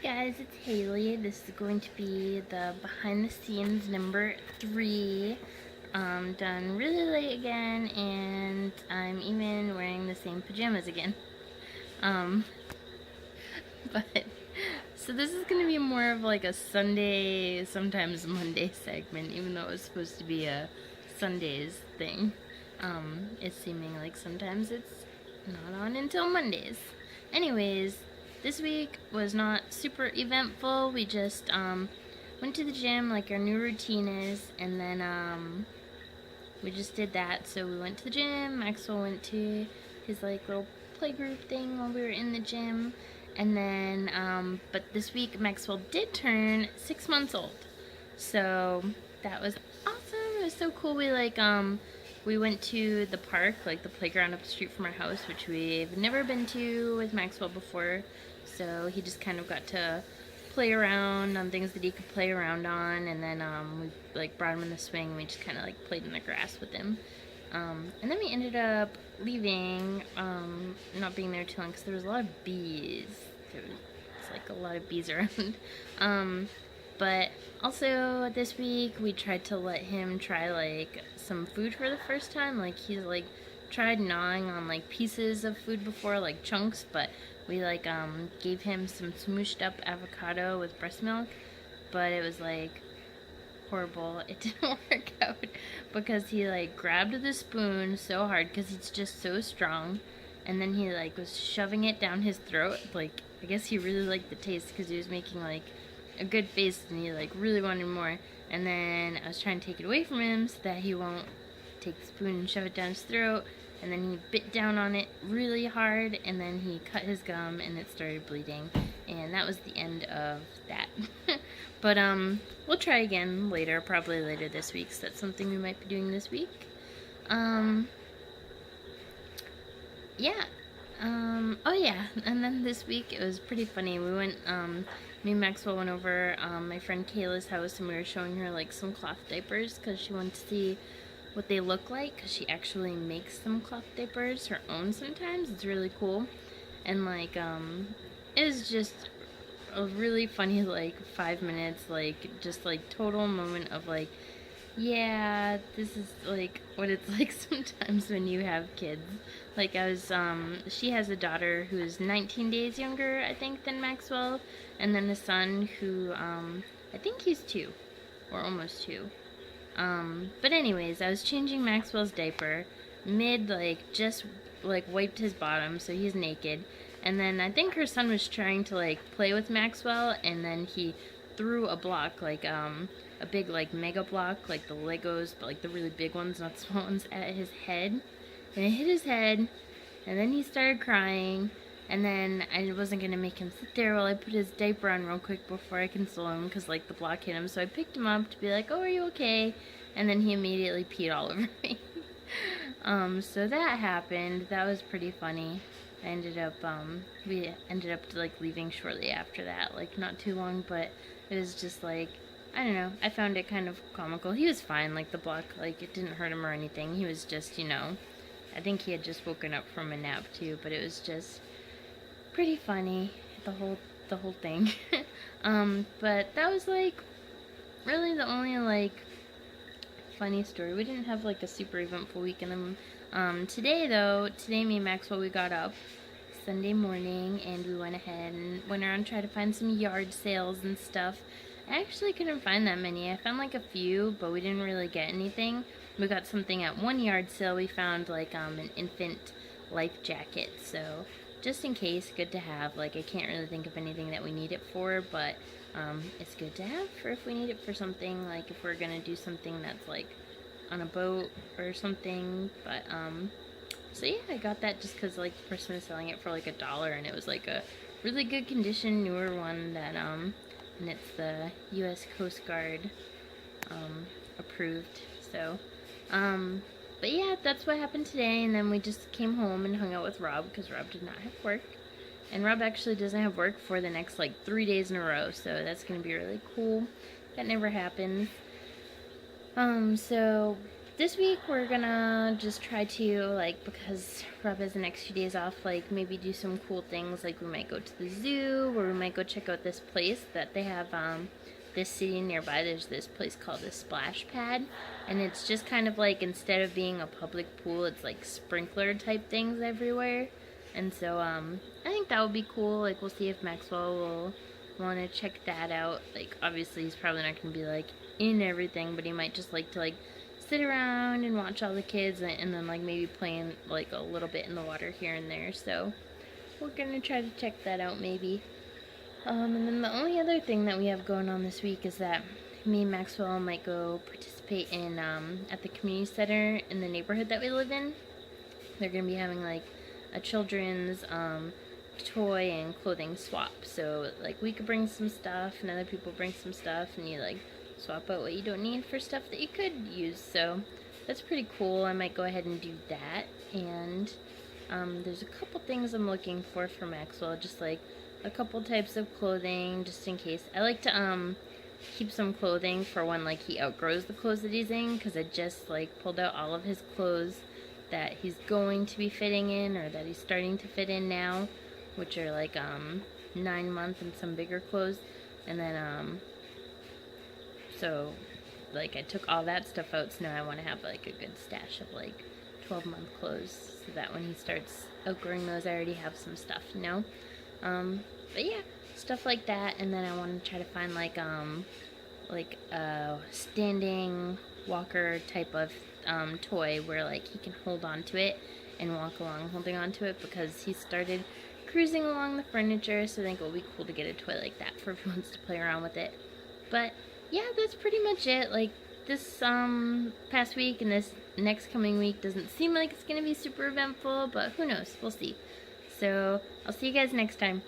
guys, it's Haley. This is going to be the behind the scenes number 3. Done really late again, and I'm even wearing the same pajamas again. Um, but, so this is going to be more of like a Sunday, sometimes Monday segment, even though it was supposed to be a Sundays thing. It's seeming like sometimes it's not on until Mondays. Anyways, this week was not super eventful. We just went to the gym like our new routine is, and then we just did that. So we went to the gym. Maxwell went to his like little playgroup thing while we were in the gym, and then but this week Maxwell did turn 6 months old, so that was awesome. It was so cool. We went to the park, like the playground up the street from our house, which we've never been to with Maxwell before. So he just kind of got to play around on things that he could play around on, and then we like brought him in the swing. And we just kind of like played in the grass with him, and then we ended up leaving, not being there too long because there was a lot of bees. It's like a lot of bees around. But also this week we tried to let him try like some food for the first time. Like he's like tried gnawing on like pieces of food before, like chunks, but we like gave him some smooshed up avocado with breast milk, but it was like horrible. It didn't work out because he like grabbed the spoon so hard because he's just so strong, and then he like was shoving it down his throat. Like I guess he really liked the taste because he was making like a good face and he like really wanted more, and then I was trying to take it away from him so that he won't take the spoon and shove it down his throat, and then he bit down on it really hard, and then he cut his gum and it started bleeding, and that was the end of that. But we'll try again later, probably later this week, so that's something we might be doing this week. Yeah. Oh yeah, and then this week it was pretty funny. We went, me and Maxwell went over my friend Kayla's house, and we were showing her like some cloth diapers because she wanted to see what they look like, because she actually makes some cloth diapers her own sometimes. It's really cool, and like it was just a really funny like 5 minutes, like just like total moment of like, yeah, this is like what it's like sometimes when you have kids. Like I was, she has a daughter who's 19 days younger, I think, than Maxwell, and then a son who, I think he's 2, or almost 2. But anyways, I was changing Maxwell's diaper, like, just, like, wiped his bottom, so he's naked, and then I think her son was trying to, like, play with Maxwell, and then he threw a block, like, a big, like, mega block, like the Legos, but, like, the really big ones, not the small ones, at his head, and it hit his head, and then he started crying, and then I wasn't going to make him sit there while I put his diaper on real quick before I console him, because, like, the block hit him, so I picked him up to be like, oh, are you okay? And then he immediately peed all over me. So that happened. That was pretty funny. I ended up, we ended up, like, leaving shortly after that, like, not too long, but it was just, like, I don't know, I found it kind of comical. He was fine, like, the block, like, it didn't hurt him or anything. He was just, you know, I think he had just woken up from a nap, too, but it was just pretty funny, the whole thing. But that was, like, really the only, like, funny story. We didn't have, like, a super eventful week, and then, today, me and Maxwell, we got up Sunday morning, and we went ahead and went around and tried to find some yard sales and stuff. I actually couldn't find that many. I found like a few, but we didn't really get anything. We got something at one yard sale. We found like an infant life jacket, so just in case, good to have. Like I can't really think of anything that we need it for, but it's good to have for if we need it for something, like if we're gonna do something that's like on a boat or something. But so yeah, I got that just because like the person was selling it for like $1, and it was like a really good condition, newer one that and it's the U.S. Coast Guard approved. So, but yeah, that's what happened today. And then we just came home and hung out with Rob because Rob did not have work. And Rob actually doesn't have work for the next like 3 days in a row. So that's going to be really cool. That never happens. So This week we're gonna just try to, like, because Rob has the next few days off, like maybe do some cool things. Like we might go to the zoo, or we might go check out this place that they have. This city nearby, there's this place called the Splash Pad, and it's just kind of like, instead of being a public pool, it's like sprinkler type things everywhere. And so I think that would be cool. Like we'll see if Maxwell will want to check that out. Like obviously he's probably not gonna be like in everything, but he might just like to like sit around and watch all the kids, and then like maybe playing like a little bit in the water here and there. So we're gonna try to check that out maybe. And then the only other thing that we have going on this week is that me and Maxwell might go participate in at the community center in the neighborhood that we live in. They're gonna be having like a children's toy and clothing swap. So like we could bring some stuff and other people bring some stuff, and you like swap out what you don't need for stuff that you could use. So that's pretty cool. I might go ahead and do that. And there's a couple things I'm looking for Maxwell, just like a couple types of clothing, just in case. I like to keep some clothing for when like he outgrows the clothes that he's in, because I just like pulled out all of his clothes that he's going to be fitting in, or that he's starting to fit in now, which are like 9-month and some bigger clothes. And then so like I took all that stuff out, so now I want to have like a good stash of like 12-month clothes, so that when he starts outgrowing those, I already have some stuff, you know. But yeah, stuff like that. And then I want to try to find like a standing walker type of toy where like he can hold on to it and walk along holding on to it, because he started cruising along the furniture. So I think it would be cool to get a toy like that for if he wants to play around with it. But yeah, that's pretty much it. Like this past week and this next coming week doesn't seem like it's gonna be super eventful, but who knows, we'll see. So I'll see you guys next time.